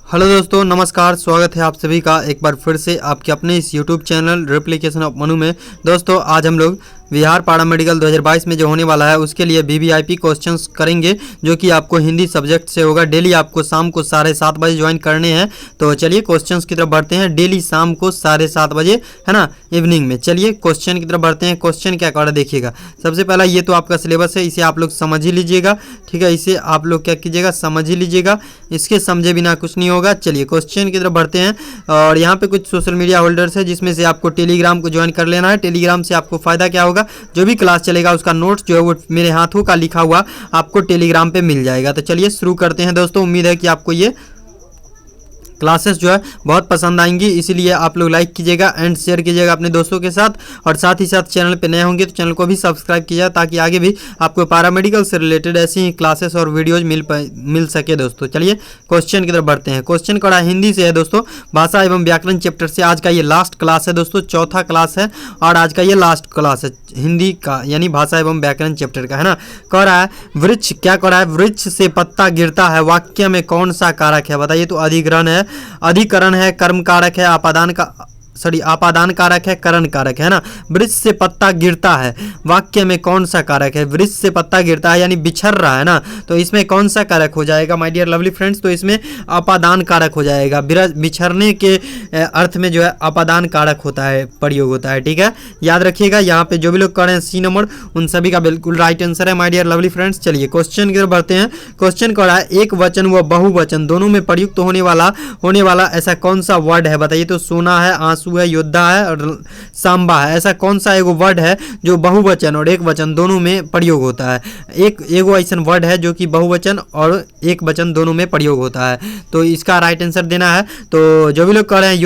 Hello दोस्तों, नमस्कार। स्वागत है आप सभी का एक बार फिर से आपके अपने इस YouTube channel replication of Manu में। दोस्तों आज हम लोग बिहार पारा मेडिकल 2022 में जो होने वाला है उसके लिए वीवीआईपी क्वेश्चंस करेंगे, जो कि आपको हिंदी सब्जेक्ट से होगा। डेली आपको शाम को 7:30 बजे ज्वाइन करने हैं। तो चलिए क्वेश्चंस की तरफ बढ़ते हैं। डेली शाम को 7:30 बजे, है ना, इवनिंग में। चलिए क्वेश्चन की तरफ बढ़ते हैं। क्वेश्चन क्या कर रहा है देखिएगा। सबसे पहला ये तो आपका सिलेबस है, इसे आप लोग समझ ही लीजिएगा, ठीक है। इसे आप लोग क्या कीजिएगा, समझ ही लीजिएगा, इसके समझे बिना कुछ नहीं होगा। चलिए क्वेश्चन की तरफ बढ़ते हैं। और यहाँ पे कुछ सोशल मीडिया होल्डर्स है, जिसमें से आपको टेलीग्राम को ज्वाइन कर लेना है। टेलीग्राम से आपको फ़ायदा क्या होगा, जो भी क्लास चलेगा उसका नोट्स जो है वो मेरे हाथों का लिखा हुआ आपको टेलीग्राम पे मिल जाएगा। तो चलिए शुरू करते हैं दोस्तों। उम्मीद है कि आपको ये क्लासेस जो है बहुत पसंद आएंगी, इसीलिए आप लोग लाइक कीजिएगा एंड शेयर कीजिएगा अपने दोस्तों के साथ। और साथ ही साथ चैनल पे नए होंगे तो चैनल को भी सब्सक्राइब कीजिएगा, ताकि आगे भी आपको पैरामेडिकल से रिलेटेड ऐसी ही क्लासेस और वीडियोज मिल सके दोस्तों। चलिए क्वेश्चन की तरफ बढ़ते हैं। क्वेश्चन कड़ा हिंदी से है दोस्तों, भाषा एवं व्याकरण चैप्टर से। आज का ये लास्ट क्लास है दोस्तों, चौथा क्लास है और आज का ये लास्ट क्लास है हिंदी का, यानी भाषा एवं व्याकरण चैप्टर का, है ना। कह रहा है वृक्ष, क्या कह रहा है, वृक्ष से पत्ता गिरता है, वाक्य में कौन सा कारक है बताइए। तो अधिग्रहण है, अधिकरण है, कर्म कारक है, आपादान कारक है, करण कारक है ना। वृक्ष से पत्ता गिरता है, वाक्य में कौन सा कारक है। वृक्ष से पत्ता गिरता है यानी बिछड़ रहा है ना, तो इसमें कौन सा कारक हो जाएगा माय डियर लवली फ्रेंड्स। तो इसमें आपादान कारक हो जाएगा। बिछड़ने के अर्थ में जो है आपादान कारक होता है, प्रयोग होता है, ठीक है। याद रखिएगा, यहाँ पे जो भी लोग कर रहे हैं सी नंबर, उन सभी का बिल्कुल राइट आंसर है माय डियर लवली फ्रेंड्स। चलिए क्वेश्चन की तरफ बढ़ते हैं। क्वेश्चन कह रहा है एक वचन व बहुवचन दोनों में प्रयुक्त होने वाला ऐसा कौन सा वर्ड है बताइए। तो सोना है, आंसू है, योद्धा है और सांबा है। ऐसा कौन सा एगो वर्ड है जो बहुवचन और एक वचन दोनों में प्रयोग होता है। एगो ऐसा वर्ड है जो कि बहुवचन और एक वचन दोनों में प्रयोग होता है। तो इसका राइट आंसर देना है। तो जो भी लोग कह रहे हैं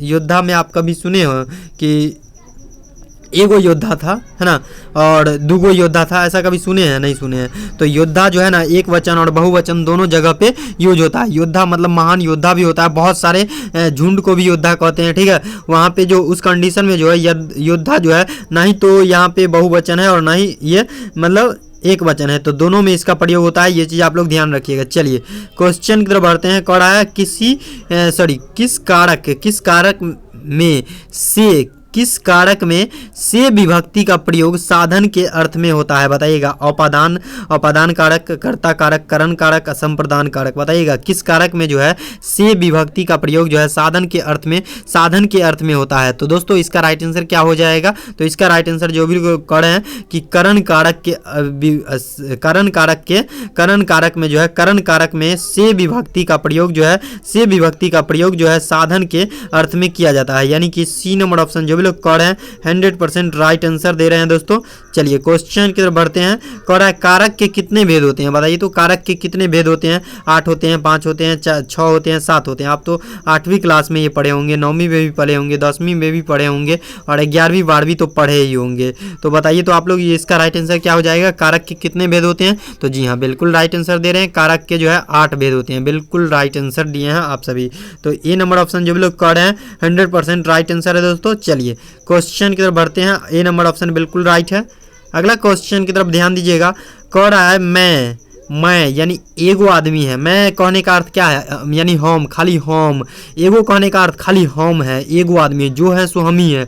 योद्धा में आप कभी सुने हो कि एगो योद्धा था, है ना, और दूगो योद्धा था, ऐसा कभी सुने हैं? नहीं सुने हैं। तो योद्धा जो है ना, एक वचन और बहुवचन दोनों जगह पे यूज होता है। योद्धा मतलब महान योद्धा भी होता है, बहुत सारे झुंड को भी योद्धा कहते हैं, ठीक है। वहाँ पे जो उस कंडीशन में जो है योद्धा जो है, ना ही तो यहाँ पे बहुवचन है और ना ही ये मतलब एक वचन है, तो दोनों में इसका प्रयोग होता है। ये चीज़ आप लोग ध्यान रखिएगा। चलिए क्वेश्चन की तरफ बढ़ते हैं। कह रहा है किस कारक में से विभक्ति का प्रयोग साधन के अर्थ में होता है बताइएगा। अपादान कारक, कर्ता कारक, करण कारक, असंप्रदान कारक। बताइएगा किस कारक में जो है से विभक्ति का प्रयोग जो है साधन के अर्थ में होता है। तो दोस्तों इसका राइट आंसर क्या हो जाएगा। तो इसका राइट आंसर जो भी कह रहे हैं कि करण कारक में जो है, करण कारक में से विभक्ति का प्रयोग जो है साधन के अर्थ में किया जाता है। यानी कि सी नंबर ऑप्शन जो लोग कह रहे हैं 100% राइट आंसर दे रहे हैं दोस्तों। चलिए क्वेश्चन की तरफ बढ़ते हैं। कह रहा है कारक के कितने भेद होते हैं बताइए। तो कारक के कितने भेद होते हैं। 8 होते हैं, 5 होते हैं, 6 होते हैं, 7 होते हैं। आप तो 8वीं क्लास में ये पढ़े होंगे, 9वीं में भी पढ़े होंगे, 10वीं में भी पढ़े होंगे और 11वीं 12वीं तो पढ़े ही होंगे। तो बताइए तो आप लोग ये इसका राइट आंसर क्या हो जाएगा। कारक के कितने भेद होते हैं। तो जी हाँ, बिल्कुल राइट आंसर दे रहे हैं। कारक के जो है 8 भेद होते हैं। बिल्कुल राइट आंसर दिए हैं आप सभी। तो ए नंबर ऑप्शन जो भी लोग कह रहे हैं 100% राइट आंसर है दोस्तों। चलिए क्वेश्चन की तरफ बढ़ते हैं। ए नंबर ऑप्शन बिल्कुल राइट है। अगला क्वेश्चन की तरफ ध्यान दीजिएगा। कह रहा है मैं यानी एगो आदमी है। मैं कहने का अर्थ क्या है, यानी हम, खाली हम। एगो कहने का अर्थ खाली हम है, एगो आदमी है, जो है सो हम ही है।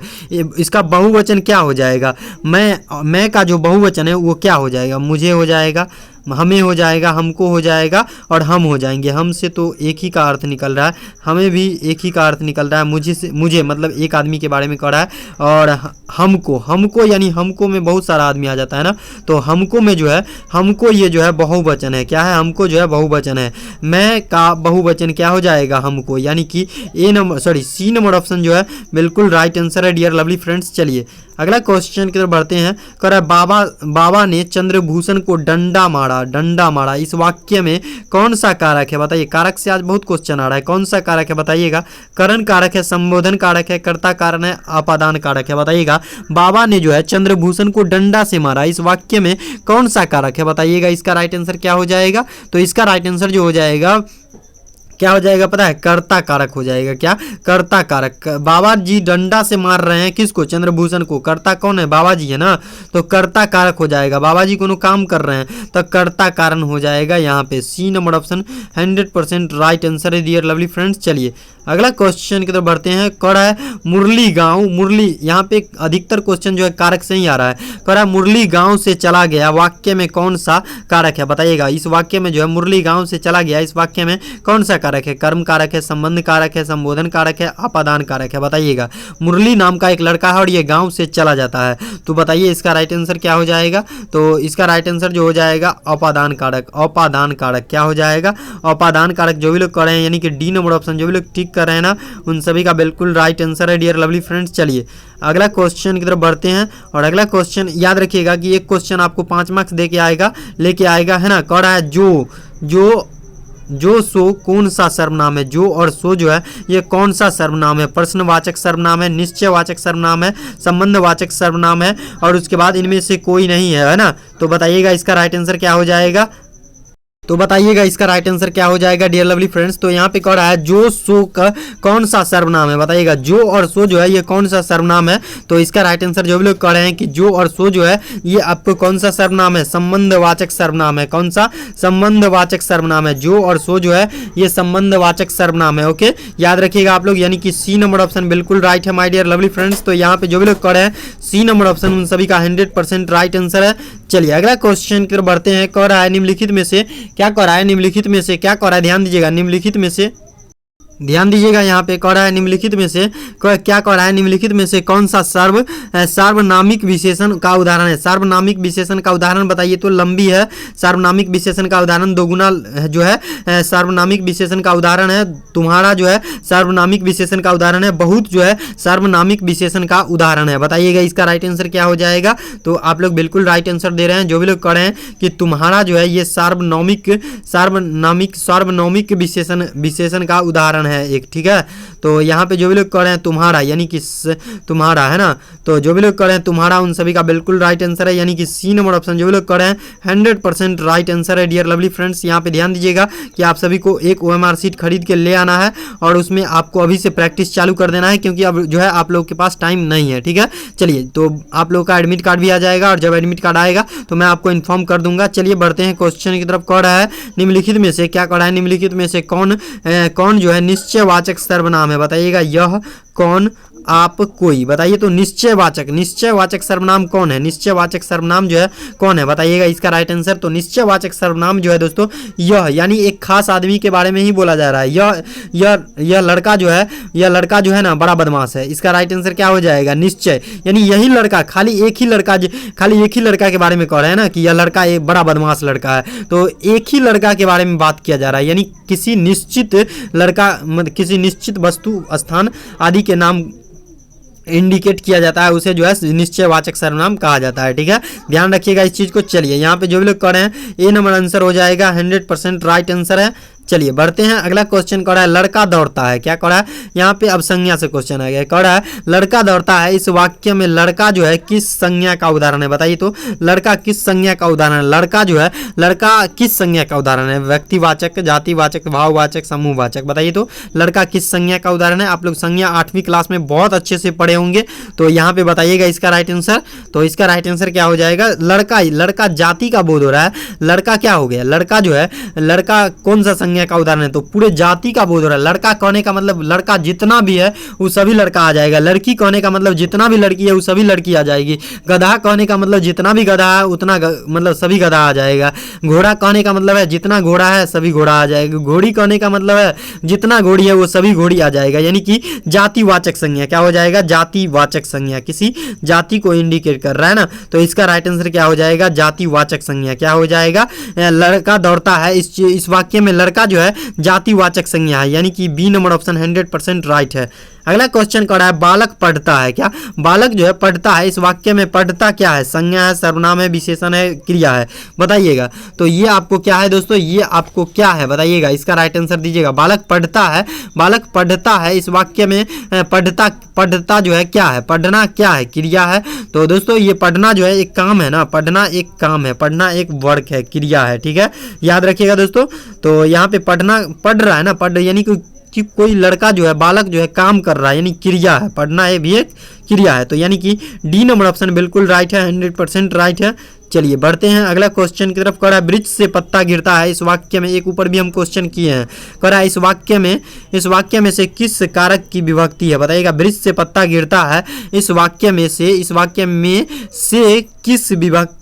इसका बहुवचन क्या हो जाएगा। मैं का जो बहुवचन है वो क्या हो जाएगा। मुझे हो जाएगा, हमें हो जाएगा, हमको हो जाएगा और हम हो जाएंगे। हम से तो एक ही का अर्थ निकल रहा है, हमें भी एक ही का अर्थ निकल रहा है। मुझे मतलब एक आदमी के बारे में कह रहा है। और हमको यानी हमको में बहुत सारा आदमी आ जाता है ना। तो हमको में जो है, हमको ये जो है बहुवचन है। क्या है, हमको जो है बहुवचन है। मैं का बहुवचन क्या हो जाएगा, हमको, यानी कि सी नंबर ऑप्शन जो है बिल्कुल राइट आंसर है डियर लवली फ्रेंड्स। चलिए अगला क्वेश्चन की तरफ बढ़ते हैं। कह रहा है बाबा ने चंद्रभूषण को डंडा मारा। इस वाक्य में कौन सा कारक है बताइए। कारक से आज बहुत क्वेश्चन आ रहा है। कौन सा कारक है बताइएगा। करण कारक है, संबोधन कारक है, कर्ता कारण है, आपादान कारक है। बताइएगा बाबा ने जो है चंद्रभूषण को डंडा से मारा, इस वाक्य में कौन सा कारक है बताइएगा। इसका राइट आंसर क्या हो जाएगा। तो इसका राइट आंसर जो हो जाएगा क्या हो जाएगा पता है, कर्ता कारक हो जाएगा। क्या, कर्ता कारक। बाबा जी डंडा से मार रहे हैं किसको, चंद्रभूषण को। कर्ता कौन है, बाबा जी है ना, तो कर्ता कारक हो जाएगा। बाबा जी कोनो काम कर रहे हैं तो कर्ता कारण हो जाएगा यहाँ पे। C number option 100% right answer है डियर लवली फ्रेंड्स। चलिए अगला क्वेश्चन की तरफ बढ़ते हैं। कह रहा है मुरली गांव, मुरली यहाँ पे अधिकतर क्वेश्चन जो है कारक से ही आ रहा है। कह रहा है मुरली गांव से चला गया, वाक्य में कौन सा कारक है बताइएगा। इस वाक्य में जो है मुरली गांव से चला गया, इस वाक्य में कौन सा कारक है, कर्म कारक है, संबंध कारक है, संबोधन कारक है, अपादान कारक है, बताइएगा। मुरली नाम का एक लड़का है और ये गांव से चला जाता है, तो बताइए इसका राइट आंसर क्या हो जाएगा। तो इसका राइट आंसर जो हो जाएगा अपादान कारक। अपादान कारक क्या हो जाएगा, अपादान कारक। जो भी लोग कर रहे हैं यानी कि डी नंबर ऑप्शन जो भी लोग टिक कर रहे हैं ना, उन सभी का बिल्कुल राइट आंसर है डियर लवली फ्रेंड्स। चलिए अगला क्वेश्चन की तरफ बढ़ते हैं। और अगला क्वेश्चन याद रखिएगा कि एक क्वेश्चन आपको 5 मार्क्स दे के आएगा, लेके आएगा, है ना। कह रहा है जो सो कौन सा सर्वनाम है। जो और सो जो है ये कौन सा सर्वनाम है, प्रश्नवाचक सर्वनाम है, निश्चयवाचक सर्वनाम है, संबंधवाचक सर्वनाम है, और उसके बाद इनमें से कोई नहीं है ना। तो बताइएगा इसका राइट आंसर क्या हो जाएगा। तो बताइएगा इसका राइट आंसर क्या हो जाएगा डियर लवली फ्रेंड्स। तो यहाँ पे कह रहा है जो सो का कौन सा सर्वनाम है, बताइएगा। जो और सो जो है ये कौन सा सर्वनाम है। तो इसका राइट आंसर जो भी लोग कह रहे हैं कि जो और सो जो है ये आपको कौन सा सर्वनाम है, संबंधवाचक सर्वनाम है। कौन सा, संबंधवाचक सर्वनाम है। जो और सो जो है ये संबंधवाचक सर्वनाम है। ओके, याद रखिएगा आप लोग, यानी कि सी नंबर ऑप्शन बिल्कुल राइट है माय डियर लवली फ्रेंड्स। तो यहाँ पे जो भी लोग कह रहे हैं सी नंबर ऑप्शन उन सभी का 100% राइट आंसर है। चलिए अगला क्वेश्चन की तरफ बढ़ते हैं। कह रहा है निम्नलिखित में से क्या कह रहा है, निम्नलिखित में से क्या कह रहा है, ध्यान दीजिएगा। निम्नलिखित में से ध्यान दीजिएगा, यहाँ पे कह रहा है निम्नलिखित में से क्या कह रहा है, निम्नलिखित में से कौन सा सार्वनामिक विशेषण का उदाहरण है। सार्वनामिक विशेषण का उदाहरण बताइए। तो लंबी है सार्वनामिक विशेषण का उदाहरण, दोगुना जो है सार्वनामिक विशेषण का उदाहरण है, तुम्हारा जो है सार्वनामिक विशेषण का उदाहरण है, बहुत जो है सार्वनामिक विशेषण का उदाहरण है। बताइएगा इसका राइट आंसर क्या हो जाएगा। तो आप लोग बिल्कुल राइट आंसर दे रहे हैं। जो भी लोग कह रहे हैं कि तुम्हारा जो है ये सार्वनामिक विशेषण का उदाहरण है एक, ठीक है। तो यहाँ पे जो भी लोग कह रहे हैं तुम्हारा, यानी कि तुम्हारा, है ना। तो जो भी लोग कह रहे हैं तुम्हारा उन सभी का बिल्कुल राइट आंसर है, यानी कि सी नंबर ऑप्शन जो भी लोग कह रहे हैं 100% राइट आंसर है डियर लवली फ्रेंड्स। यहाँ पे ध्यान दीजिएगा कि आप सभी को एक OMR शीट खरीद के ले आना है और उसमें आपको अभी से प्रैक्टिस चालू कर देना है, क्योंकि अब जो है आप लोगों के पास टाइम नहीं है, ठीक है। चलिए तो आप लोगों का एडमिट कार्ड भी आ जाएगा, और जब एडमिट कार्ड आएगा तो मैं आपको इन्फॉर्म कर दूंगा। चलिए बढ़ते हैं क्वेश्चन की तरफ। कह रहा है निम्नलिखित में से क्या कह रहा है, निम्नलिखित में से कौन जो है निश्चयवाचक सर्वनाम है। बताइएगा यह, कौन, आप, कोई। बताइए तो निश्चयवाचक सर्वनाम कौन है, निश्चयवाचक सर्वनाम जो है कौन है, बताइएगा इसका राइट आंसर। तो निश्चयवाचक सर्वनाम जो है दोस्तों यह, यानी एक खास आदमी के बारे में ही बोला जा रहा है। यह लड़का जो है ना बड़ा बदमाश है। इसका राइट आंसर क्या हो जाएगा, निश्चय। यानी यही लड़का, खाली एक ही लड़का के बारे में कह रहे हैं ना कि यह लड़का एक बड़ा बदमाश लड़का है। तो एक ही लड़का के बारे में बात किया जा रहा है, यानी किसी निश्चित लड़का, किसी निश्चित वस्तु, स्थान आदि के नाम इंडिकेट किया जाता है, उसे जो है निश्चयवाचक सर्वनाम कहा जाता है, ठीक है। ध्यान रखिएगा इस चीज को। चलिए यहाँ पे जो भी लोग कह रहे हैं ए नंबर आंसर हो जाएगा, 100% राइट आंसर है। चलिए बढ़ते हैं। अगला क्वेश्चन कह रहा है लड़का दौड़ता है। क्या कह रहा है, यहाँ पे अब संज्ञा से क्वेश्चन आ गया। कह रहा है लड़का दौड़ता है, इस वाक्य में लड़का जो है किस संज्ञा का उदाहरण है। बताइए तो लड़का किस संज्ञा का उदाहरण है। लड़का किस संज्ञा का उदाहरण है, व्यक्तिवाचक, जातिवाचक, भाववाचक, समूहवाचक। बताइए तो लड़का किस संज्ञा का उदाहरण है। आप लोग संज्ञा 8वीं क्लास में बहुत अच्छे से पढ़े होंगे, तो यहाँ पे बताइएगा इसका राइट आंसर। तो इसका राइट आंसर क्या हो जाएगा, लड़का जाति का बोध हो रहा है। लड़का क्या हो गया, लड़का जो है, लड़का कौन सा संज्ञा का उदाहरण है, तो पूरे जाति का बोध हो रहा है। लड़का कहने का मतलब लड़का जितना भी है वो सभी लड़का आ जाएगा। लड़की कहने का मतलब जितना भी लड़की है वो सभी लड़की आ जाएगी। गधा कहने का मतलब जितना भी गधा है उतना मतलब सभी गधा आ जाएगा। घोड़ा कहने का मतलब है जितना घोड़ा है सभी घोड़ा आ जाएगा। घोड़ी कहने का मतलब है जितना घोड़ी है वो सभी घोड़ी आ जाएगा। यानी कि जातिवाचक संज्ञा क्या हो जाएगा, जातिवाचक संज्ञा, किसी जाति को इंडिकेट कर रहा है ना। तो इसका राइट आंसर क्या हो जाएगा, जातिवाचक संज्ञा। क्या हो जाएगा, लड़का दौड़ता है, इस वाक्य में लड़का जो है जातिवाचक संज्ञा है, यानी कि बी नंबर ऑप्शन 100% राइट है। अगला क्वेश्चन कर रहा है बालक पढ़ता है। क्या बालक जो है पढ़ता है, इस वाक्य में पढ़ता क्या है? संज्ञा है, सर्वनाम है, विशेषण है, क्रिया है, बताइएगा। तो ये आपको क्या है दोस्तों, ये आपको क्या है बताइएगा, इसका राइट आंसर दीजिएगा। बालक पढ़ता है, बालक पढ़ता है, इस वाक्य में पढ़ता जो है क्या है? पढ़ना क्या है? क्रिया है। तो दोस्तों ये पढ़ना जो है एक काम है ना, पढ़ना एक काम है, पढ़ना एक वर्क है, क्रिया है, ठीक है, याद रखिएगा दोस्तों। तो यहाँ पे पढ़ना, पढ़ रहा है ना, पढ़ यानी कि कोई लड़का जो है, बालक जो है काम कर रहा है, यानी क्रिया है, पढ़ना ये भी एक क्रिया है। तो यानी कि डी नंबर ऑप्शन बिल्कुल राइट है, 100% राइट है। चलिए बढ़ते हैं अगला क्वेश्चन की तरफ। कह रहा है वृक्ष से पत्ता गिरता है, इस वाक्य में, एक ऊपर भी हम क्वेश्चन किए हैं। कह रहा है इस वाक्य में से किस कारक की विभक्ति है? बताइएगा। वृक्ष से पत्ता गिरता है, इस वाक्य में से किस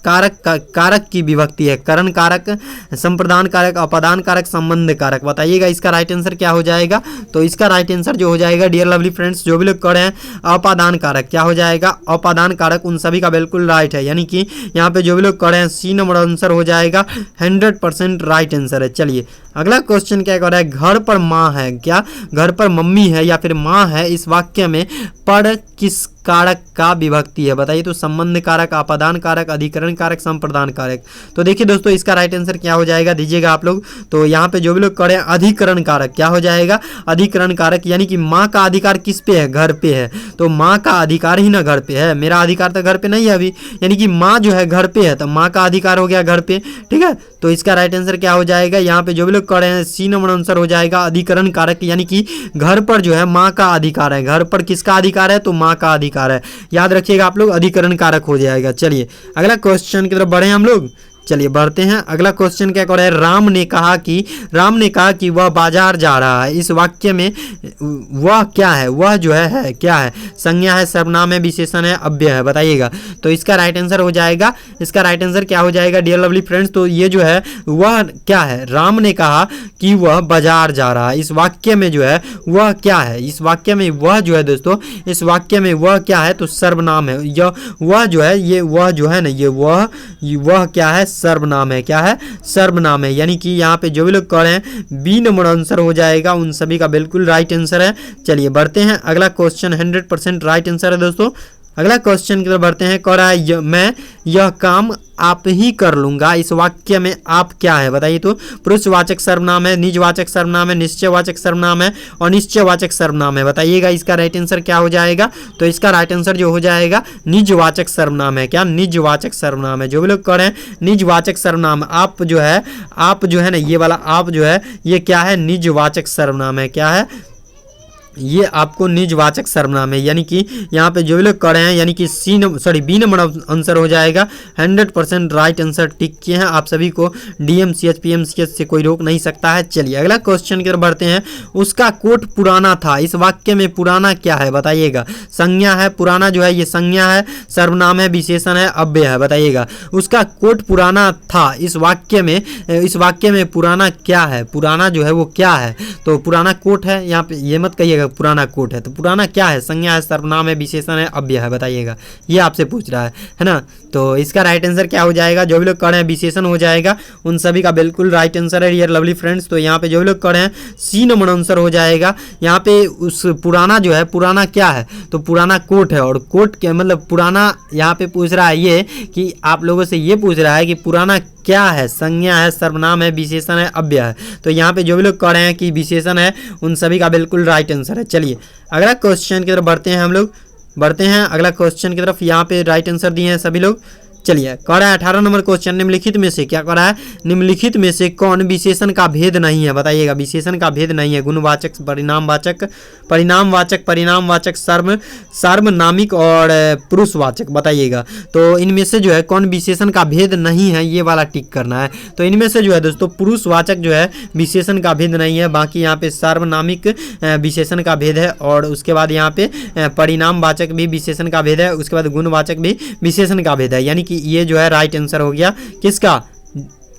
कारक की विभक्ति है? करण कारक, संप्रदान कारक, अपादान कारक, संबंध कारक, बताइएगा। इसका राइट आंसर क्या हो जाएगा? तो इसका राइट आंसर जो हो जाएगा डियर लवली फ्रेंड्स, जो भी लोग कर रहे हैं, अपादान कारक। क्या हो जाएगा? अपादान कारक, उन सभी का बिल्कुल राइट है। यानी कि यहाँ पे जो भी लोग कर रहे हैं सी नंबर आंसर हो जाएगा, 100% राइट आंसर है। चलिए अगला क्वेश्चन क्या कर रहा है? घर पर माँ है, क्या घर पर मम्मी है या फिर माँ है, इस वाक्य में पर किस कारक का विभक्ति है? बताइए। तो संबंध कारक, अपादान कारक, अधिकरण कारक, संप्रदान कारक। तो देखिए दोस्तों इसका राइट आंसर क्या हो जाएगा, दीजिएगा आप लोग। तो यहाँ पे जो भी लोग करें अधिकरण कारक, क्या हो जाएगा? अधिकरण कारक, यानी कि माँ का अधिकार किस पे है? घर पे है। तो माँ का अधिकार ही ना घर पे है, मेरा अधिकार तो घर पे नहीं है अभी, यानी कि माँ जो है घर पे है, तो माँ का अधिकार हो गया घर पे, ठीक है। तो इसका राइट आंसर क्या हो जाएगा? यहाँ पे जो भी लोग कर रहे हैं सी नंबर आंसर हो जाएगा, अधिकरण कारक, यानी कि घर पर जो है माँ का अधिकार है। घर पर किसका अधिकार है? तो माँ का अधिकार है, याद रखिएगा आप लोग, अधिकरण कारक हो जाएगा। चलिए अगला क्वेश्चन की तरफ बढ़े हम लोग। चलिए बढ़ते हैं अगला क्वेश्चन क्या कर रहा है? राम ने कहा कि वह बाजार जा रहा है, इस वाक्य में वह क्या है? वह जो है क्या है? संज्ञा है, सर्वनाम है, विशेषण है, अव्यय है, बताइएगा। तो इसका राइट आंसर हो जाएगा, इसका राइट आंसर क्या हो जाएगा डियर लवली फ्रेंड्स? तो ये जो है वह क्या है? राम ने कहा कि वह बाजार जा रहा है, इस वाक्य में जो है वह क्या है? इस वाक्य में वह जो है दोस्तों, इस वाक्य में वह क्या है? तो सर्वनाम है। यह वह जो है, ये वह जो है ना, ये वह क्या है? सर्वनाम है। क्या है? सर्वनाम है। यानी कि यहाँ पे जो भी लोग कह रहे हैं बी नंबर आंसर हो जाएगा, उन सभी का बिल्कुल राइट आंसर है। चलिए बढ़ते हैं अगला क्वेश्चन, 100% राइट आंसर है दोस्तों। अगला क्वेश्चन की तरफ बढ़ते हैं। कह रहा है मैं यह काम आप ही कर लूंगा, इस वाक्य में आप क्या है? बताइए। तो पुरुषवाचक सर्वनाम है, निजवाचक सर्वनाम है, निश्चयवाचक सर्वनाम है और निश्चयवाचक सर्वनाम है, बताइएगा। इसका राइट आंसर क्या हो जाएगा? तो इसका राइट आंसर जो हो जाएगा निजवाचक सर्वनाम है। क्या? निजवाचक सर्वनाम है। जो भी लोग कह रहे हैं निजवाचक सर्वनाम, आप जो है ना, ये वाला आप जो है, ये क्या है? निजवाचक सर्वनाम है। क्या है? ये आपको निजवाचक सर्वनाम है। यानी कि यहाँ पे जो भी लोग कर रहे हैं, यानी कि बी नंबर आंसर हो जाएगा, 100% राइट आंसर टिक किए हैं। आप सभी को DMCH PMCH से कोई रोक नहीं सकता है। चलिए अगला क्वेश्चन की तरफ बढ़ते हैं। उसका कोट पुराना था, इस वाक्य में पुराना क्या है? बताइएगा। संज्ञा है, पुराना जो है ये संज्ञा है, सर्वनाम है, विशेषण है, अव्यय है, बताइएगा। उसका कोट पुराना था, इस वाक्य में पुराना क्या है? पुराना जो है वो क्या है? तो पुराना कोट है, यहाँ पे ये मत कहिएगा पुराना कोट है। तो पुराना क्या है? संज्ञा है, सर्वनाम है, विशेषण है, अव्यय है, बताइएगा। ये आपसे पूछ रहा है ना। तो इसका राइट आंसर क्या हो जाएगा? जो भी लोग कर रहे हैं विशेषण हो जाएगा, उन सभी का बिल्कुल राइट आंसर है डियर लवली फ्रेंड्स। तो यहाँ पे जो भी लोग कर रहे हैं सी नंबर आंसर हो जाएगा। यहाँ पे उस पुराना जो है, पुराना क्या है? तो पुराना कोट है, और कोट के मतलब पुराना यहाँ पे पूछ रहा है ये कि आप लोगों से ये पूछ रहा है कि पुराना क्या है? संज्ञा है, सर्वनाम है, विशेषण है, अव्यय है। तो यहाँ पे जो भी लोग कह रहे हैं कि विशेषण है, उन सभी का बिल्कुल राइट आंसर है। चलिए अगला क्वेश्चन की तरफ बढ़ते हैं हम लोग। बढ़ते हैं अगला क्वेश्चन की तरफ। यहाँ पे राइट आंसर दिए हैं सभी लोग। चलिए कह रहा है 18 नंबर क्वेश्चन, निम्नलिखित में से क्या कह रहा है? निम्नलिखित में से कौन विशेषण का भेद नहीं है? बताइएगा। विशेषण का भेद नहीं है। गुणवाचक, परिणामवाचक, सार्वनामिक और पुरुषवाचक, बताइएगा। तो इनमें से जो है कौन विशेषण का भेद नहीं है, ये वाला टिक करना है। तो इनमें से जो है दोस्तों पुरुषवाचक जो है विशेषण का भेद नहीं है, बाकी यहाँ पे सार्वनामिक विशेषण का भेद है, और उसके बाद यहाँ पे परिणामवाचक भी विशेषण का भेद है, उसके बाद गुणवाचक भी विशेषण का भेद है। यानी ये जो है राइट आंसर हो गया किसका?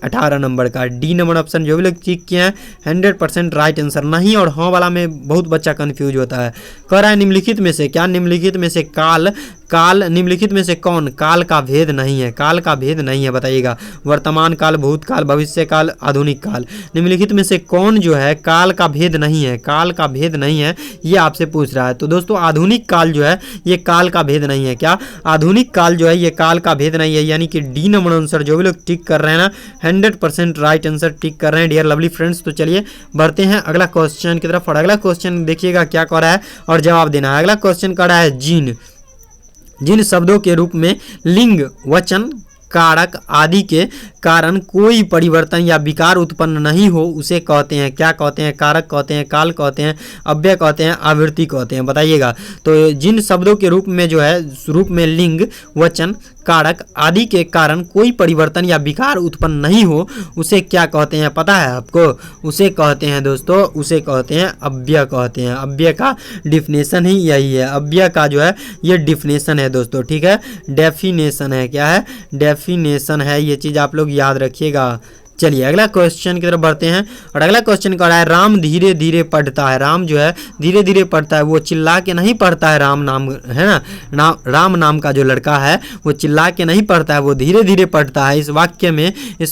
18 नंबर का। डी नंबर ऑप्शन जो भी लोग चेक किए हैं 100% राइट आंसर। नहीं और हाँ वाला में बहुत बच्चा कंफ्यूज होता है। कह रहा है निम्नलिखित में से क्या? निम्नलिखित में से काल काल निम्नलिखित में से कौन काल का भेद नहीं है? काल का भेद नहीं है, बताइएगा। वर्तमान काल, भूतकाल, भविष्य काल, आधुनिक काल, निम्नलिखित में से कौन जो है काल का भेद नहीं है? काल का भेद नहीं है, ये आपसे पूछ रहा है। तो दोस्तों आधुनिक काल जो है ये काल का भेद नहीं है। क्या आधुनिक काल जो है ये काल का भेद नहीं है, यानी कि डी नंबर आंसर जो भी लोग टिक कर रहे हैं ना 100% राइट आंसर टिक कर रहे हैं डियर लवली फ्रेंड्स। तो चलिए बढ़ते हैं अगला क्वेश्चन की तरफ, और अगला क्वेश्चन देखिएगा क्या कर रहा है और जवाब देना है। अगला क्वेश्चन कर रहा है जिन जिन शब्दों के रूप में लिंग, वचन, कारक आदि के कारण कोई परिवर्तन या विकार उत्पन्न नहीं हो उसे कहते हैं, क्या कहते हैं? कारक कहते हैं, काल कहते हैं, अव्यय कहते हैं, आवृत्ति कहते हैं, बताइएगा। तो जिन शब्दों के रूप में जो है रूप में लिंग, वचन, कारक आदि के कारण कोई परिवर्तन या विकार उत्पन्न नहीं हो उसे क्या कहते हैं? पता है आपको? उसे कहते हैं दोस्तों, उसे कहते हैं अव्यय कहते हैं। अव्यय का डिफिनेशन ही यही है, अव्यय का जो है ये डिफिनेशन है दोस्तों, ठीक है। डेफिनेशन है, क्या है? डेफिनेशन है, ये चीज़ आप लोग याद रखिएगा। चलिए अगला क्वेश्चन की तरफ बढ़ते हैं, और अगला क्वेश्चन कर रहा है राम धीरे धीरे पढ़ता है। राम जो है धीरे धीरे पढ़ता है, वो चिल्ला के नहीं पढ़ता है। राम नाम है ना, राम नाम का जो लड़का है वो चिल्ला के नहीं पढ़ता है, वो धीरे धीरे पढ़ता है। इस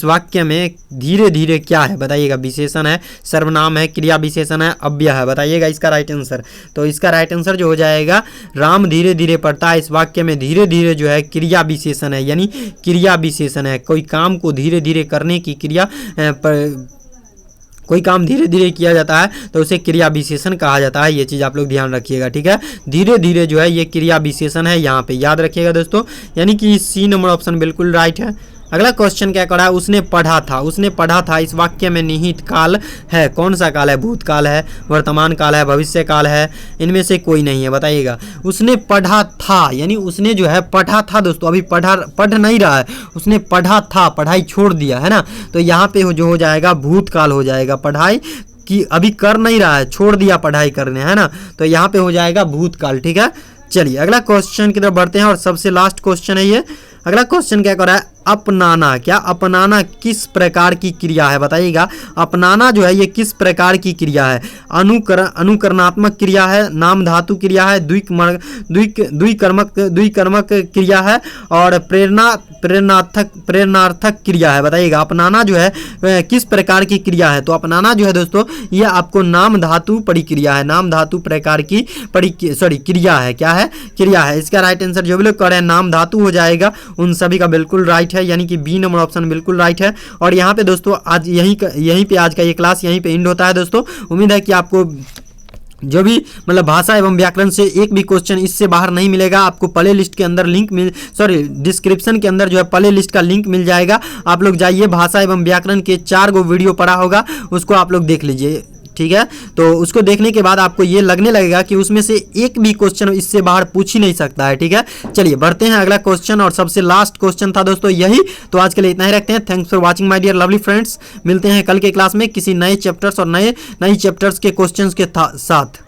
वाक्य में धीरे धीरे क्या है? बताइएगा। विशेषण है, सर्वनाम है, क्रिया विशेषण है, अव्यय है, बताइएगा इसका राइट आंसर। तो इसका राइट आंसर जो हो जाएगा राम धीरे धीरे पढ़ता है। इस वाक्य में धीरे धीरे जो है क्रिया विशेषण है, यानी क्रिया विशेषण है। कोई काम को धीरे धीरे करने की क्रिया कोई काम धीरे धीरे किया जाता है तो उसे क्रिया विशेषण कहा जाता है, ये चीज़ आप लोग ध्यान रखिएगा, ठीक है। धीरे धीरे जो है ये क्रिया विशेषण है, यहाँ पे याद रखिएगा दोस्तों, यानी कि सी नंबर ऑप्शन बिल्कुल राइट है। अगला क्वेश्चन क्या करा है? उसने पढ़ा था, उसने पढ़ा था। इस वाक्य में निहित काल है, कौन सा काल है? भूतकाल है, वर्तमान काल है, भविष्य काल है, इनमें से कोई नहीं है, बताइएगा। उसने पढ़ा था, यानी उसने जो है पढ़ा था दोस्तों, अभी पढ़ नहीं रहा है, उसने पढ़ा था, पढ़ाई छोड़ दिया है ना, तो यहाँ पे जो हो जाएगा भूतकाल हो जाएगा। पढ़ाई कि अभी कर नहीं रहा है, छोड़ दिया पढ़ाई करने, है ना, तो यहाँ पे हो जाएगा भूतकाल, ठीक है। चलिए अगला क्वेश्चन की तरफ बढ़ते हैं, और सबसे लास्ट क्वेश्चन है ये। अगला क्वेश्चन क्या कर रहा है? अपनाना, क्या अपनाना किस प्रकार की क्रिया है? बताइएगा। अपनाना जो है ये किस प्रकार की क्रिया है? अनुकरणात्मक क्रिया है, नाम धातु क्रिया है, द्विकर्मक क्रिया है, और प्रेरणार्थक क्रिया है, बताइएगा। अपनाना जो है किस प्रकार की क्रिया है? तो अपनाना जो है दोस्तों ये आपको नाम धातु परिक्रिया है, नाम धातु प्रकार की क्रिया है, क्या है? क्रिया है। इसका राइट आंसर जो भी लोग कर रहे हैं नाम धातु हो जाएगा, उन सभी का बिल्कुल राइट है, यानी कि बी नंबर ऑप्शन बिल्कुल राइट है। और यहाँ पे दोस्तों आज यहीं पे आज का ये क्लास यहीं पे एंड होता है दोस्तों। उम्मीद है कि आपको जो भी मतलब भाषा एवं व्याकरण से एक भी क्वेश्चन इससे बाहर नहीं मिलेगा। आपको प्ले लिस्ट के अंदर डिस्क्रिप्शन के अंदर जो है प्ले लिस्ट का लिंक मिल जाएगा, आप लोग जाइए, भाषा एवं व्याकरण के 4 गो वीडियो पड़ा होगा, उसको आप लोग देख लीजिए, ठीक है। तो उसको देखने के बाद आपको ये लगने लगेगा कि उसमें से एक भी क्वेश्चन इससे बाहर पूछ ही नहीं सकता है, ठीक है। चलिए बढ़ते हैं अगला क्वेश्चन, और सबसे लास्ट क्वेश्चन था दोस्तों यही। तो आज के लिए इतना ही रखते हैं। Thanks for watching my dear lovely friends. मिलते हैं कल के क्लास में किसी नए चैप्टर्स और नई चैप्टर्स के क्वेश्चंस के साथ।